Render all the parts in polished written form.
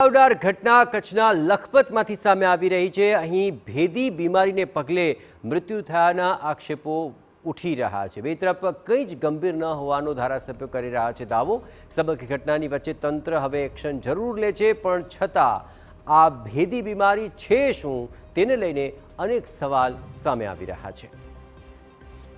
ચોંકાવનાર ઘટના કચ્છના લખપતમાંથી સામે આવી રહી છે। અહીં ભેદી બીમારીને પગલે મૃત્યુ થયાના આક્ષેપો ઉઠી રહ્યા છે। બે તરફ કંઈ જ ગંભીર ન હોવાનો ધારાસભ્યો કરી રહ્યા છે દાવો। સમગ્ર ઘટનાની વચ્ચે તંત્ર હવે એક્શન જરૂર લે છે, પણ છતાં આ ભેદી બીમારી છે શું તેને લઈને અનેક સવાલ સામે આવી રહ્યા છે।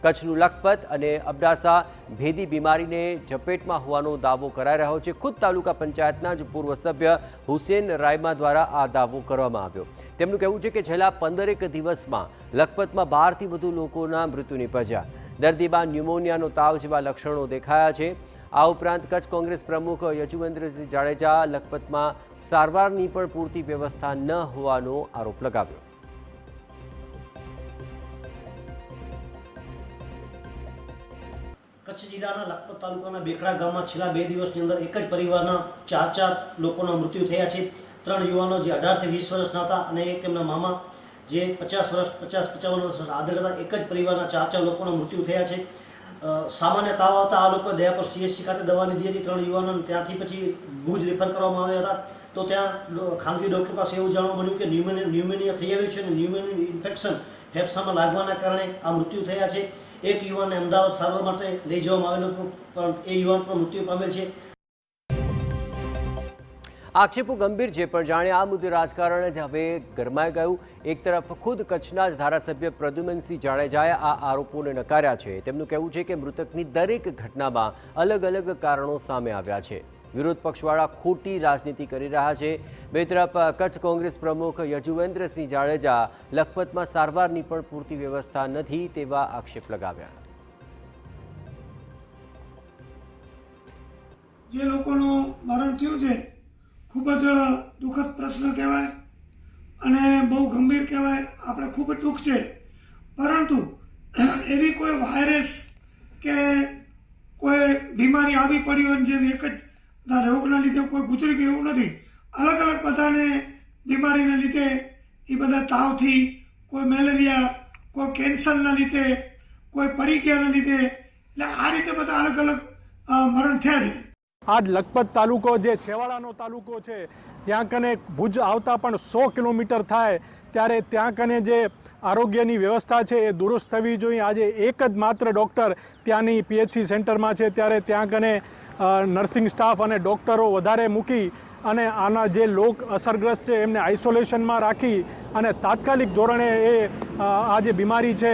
કચ્છનું લખપત અને અબડાસા ભેદી બીમારીને ઝપેટમાં હોવાનો દાવો કરાઈ રહ્યો છે। ખુદ તાલુકા પંચાયતના જ પૂર્વ સભ્ય હુસેન રાયમા દ્વારા આ દાવો કરવામાં આવ્યો। તેમનું કહેવું છે કે છેલ્લા 15 દિવસમાં લખપતમાં 12થી વધુ લોકોના મૃત્યુ નિપજ્યા। દર્દીમાં ન્યુમોનિયાનો તાવ જેવા લક્ષણો દેખાયા છે। આ ઉપરાંત કચ્છ કોંગ્રેસ પ્રમુખ યજુવેન્દ્રસિંહ જાડેજા લખપતમાં સારવારની પણ પૂરતી વ્યવસ્થા ન હોવાનો આરોપ લગાવ્યો। કચ્છ જિલ્લાના લખપત તાલુકાના બેખડા ગામમાં છેલ્લા 2 દિવસની અંદર એક જ પરિવારના 4 લોકોના મૃત્યુ થયા છે। 3 યુવાનો જે 18 થી 20 વર્ષના હતા અને એક એમના મામા જે 50-55 વર્ષના આદર હતા। એક જ પરિવારના 4 લોકોના મૃત્યુ થયા છે। સામાન્ય તાવ આવતા આ લોકો દયાપુર CHC ખાતે દવા લીધી હતી। 3 યુવાનોને ત્યાંથી પછી ભુજ રેફર કરવામાં આવ્યા હતા। તો ત્યાં ખાનગી ડૉક્ટર પાસે એવું જાણવા મળ્યું કે ન્યુમોનિયા થઈ આવ્યું છે અને ન્યુમોનિયા ઇન્ફેક્શન ફેફસામાં લાગવાના કારણે આ મૃત્યુ થયા છે। એક યુવાનને અમદાવાદ સારવાર માટે લઈ જવામાં આવેલો, પણ એ યુવાન પણ મૃત્યુ પામેલ છે। આક્ષેપો ગંભીર છે, પણ જાણે આ મુદ્દે રાજકારણ જ હવે ગરમાઈ ગયું। એક તરફ ખુદ કચ્છના જ ધારાસભ્ય પ્રદ્યુમનસિંહ જાડેજાએ આ આરોપોને નકાર્યા છે। તેમનું કહેવું છે કે મૃતકની દરેક ઘટનામાં અલગ અલગ કારણો સામે આવ્યા છે। વિરોધ પક્ષવાળા ખોટી રાજનીતિ કરી રહ્યા છે। બે તરફ કચ્છ કોંગ્રેસ પ્રમુખ યજુવેન્દ્રસિંહ જાડેજા લખપતમાં સારવારની પણ પૂરતી વ્યવસ્થા નથી તેવા આક્ષેપ લગાવ્યા। જે લોકોનું મરણ થયું છે ખૂબ જ દુઃખદ પ્રશ્ન કહેવાય અને બહુ ગંભીર કહેવાય। આપણે ખૂબ જ દુઃખ છે, પરંતુ એવી કોઈ વાયરસ કે કોઈ બીમારી આવી પડી હોય જેમ એક જ રોગના લીધે કોઈ ગુજરી ગયું એવું નથી। અલગ અલગ બધાને બીમારીના લીધે એ બધા તાવથી, કોઈ મેલેરિયા, કોઈ કેન્સરના લીધે, કોઈ પડી ગયાના લીધે, એટલે આ રીતે બધા અલગ અલગ મરણ થયા છે। આજ લખપત તાલુકો જે છેવાડાનો તાલુકો છે, ત્યાં કને ભુજ આવતા પણ 100 કિલોમીટર થાય, ત્યારે ત્યાં કને જે આરોગ્યની વ્યવસ્થા છે એ દુરુસ્ત થવી જોઈએ। આજે એક જ માત્ર ડૉક્ટર ત્યાંની PHC સેન્ટરમાં છે, ત્યારે ત્યાં કને નર્સિંગ સ્ટાફ અને ડૉક્ટરો વધારે મૂકી અને આના જે લોક અસરગ્રસ્ત છે એમને આઇસોલેશનમાં રાખી અને તાત્કાલિક ધોરણે આ જે બીમારી છે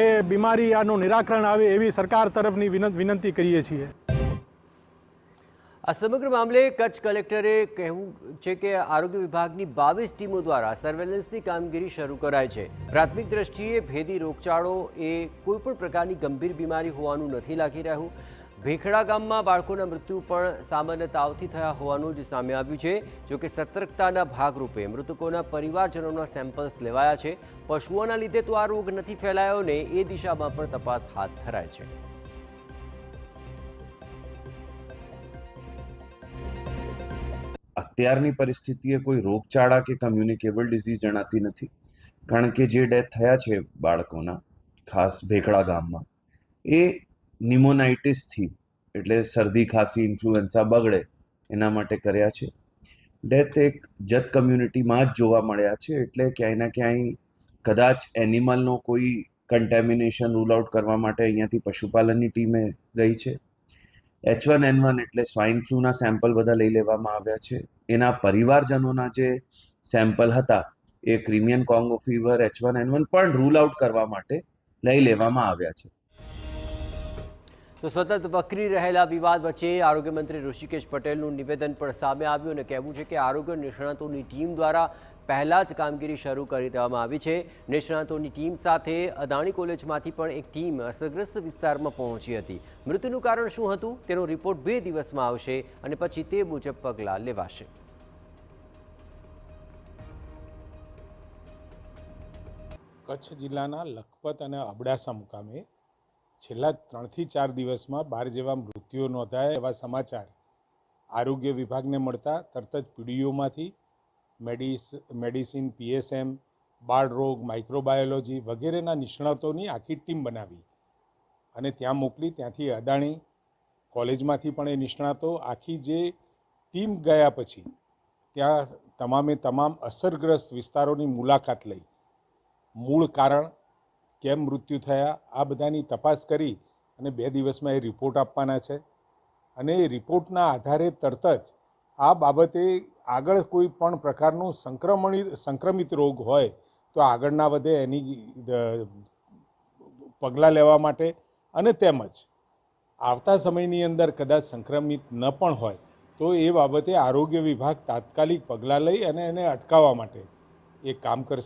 એ બીમારી આનું નિરાકરણ આવે એવી સરકાર તરફની વિનંતી કરીએ છીએ। આ સમગ્ર મામલે કચ્છ કલેક્ટરે કહેવું છે કે આરોગ્ય વિભાગની 22 ટીમો દ્વારા સર્વેલન્સની કામગીરી શરૂ કરાઈ છે। પ્રાથમિક દ્રષ્ટિએ ભેદી રોગચાળો એ કોઈપણ પ્રકારની ગંભીર બીમારી હોવાનું નથી લાગી રહ્યું। ભેખડા ગામમાં બાળકોના મૃત્યુ પણ સામાન્ય તાવથી થયા હોવાનું જ સામે આવ્યું છે। જોકે સતર્કતાના ભાગરૂપે મૃતકોના પરિવારજનોના સેમ્પલ્સ લેવાયા છે। પશુઓના લીધે તો આ રોગ નથી ફેલાયો ને એ દિશામાં પણ તપાસ હાથ ધરાય છે। અત્યારની પરિસ્થિતિએ કોઈ રોગચાળા કે કમ્યુનિકેબલ ડિઝીઝ જણાતી નથી, કારણ કે જે ડેથ થયા છે બાળકોના, ખાસ ભેખડા ગામમાં, એ ન્યુમોનાઇટિસથી, એટલે શરદી ખાંસી ઇન્ફ્લુએન્ઝા બગડે એના માટે કર્યા છે। ડેથ એક જત કમ્યુનિટીમાં જ જોવા મળ્યા છે, એટલે ક્યાંય ના ક્યાંય કદાચ એનિમલનો કોઈ કન્ટેમિનેશન રૂલ આઉટ કરવા માટે અહીંયાથી પશુપાલનની ટીમે ગઈ છે। H1N1 એટલે સ્વાઇન ફ્લૂના સેમ્પલ બધા લઈ લેવામાં આવ્યા છે। એના પરિવારજનોના જે સેમ્પલ હતા એ ક્રિમિયન કોંગો ફીવર, H1N1 પણ રૂલ આઉટ કરવા માટે લઈ લેવામાં આવ્યા છે। તો સતત વકરી રહેલા વિવાદ વચ્ચે આરોગ્ય મંત્રી ઋષિકેશ પટેલનું નિવેદન પણ સામે આવ્યું અને કહેવું છે કે આરોગ્ય નિષ્ણાતોની ટીમ દ્વારા પહેલાં જ કામગીરી શરૂ કરી દેવામાં આવી છે। નિષ્ણાતોની ટીમ સાથે અદાણી કોલેજમાંથી પણ એક ટીમ અસરગ્રસ્ત વિસ્તારમાં પહોંચી હતી। મૃત્યુનું કારણ શું હતું તેનો રિપોર્ટ 2 દિવસમાં આવશે અને પછી તે મુજબ પગલાં લેવાશે। કચ્છ જિલ્લાના લખપત અને અબડાસા મુકામે છેલ્લા 3 થી 4 દિવસમાં 12 જેવા મૃત્યુઓ નોંધાયા એવા સમાચાર આરોગ્ય વિભાગને મળતા તરત જ PDOમાંથી મેડિસિન, PSM, બાળ રોગ, માઇક્રોબાયોલોજી વગેરેના નિષ્ણાતોની આખી ટીમ બનાવી અને ત્યાં મોકલી। ત્યાંથી અદાણી કોલેજમાંથી પણ એ નિષ્ણાતો આખી જે ટીમ ગયા પછી ત્યાં તમામે તમામ અસરગ્રસ્ત વિસ્તારોની મુલાકાત લઈ મૂળ કારણ, કેમ મૃત્યુ થયા, આ બધાની તપાસ કરી અને 2 દિવસમાં એ રિપોર્ટ આપવાના છે. અને એ રિપોર્ટના આધારે તરત જ આ બાબતે આગળ કોઈ પણ પ્રકારનું સંક્રમિત રોગ હોય તો આગળ ના વધે એની પગલાં લેવા માટે, અને તેમજ આવતા સમયની અંદર કદાચ સંક્રમિત ન પણ હોય તો એ બાબતે આરોગ્ય વિભાગ તાત્કાલિક પગલાં લઈ અને એને અટકાવવા માટે એ કામ કરશે.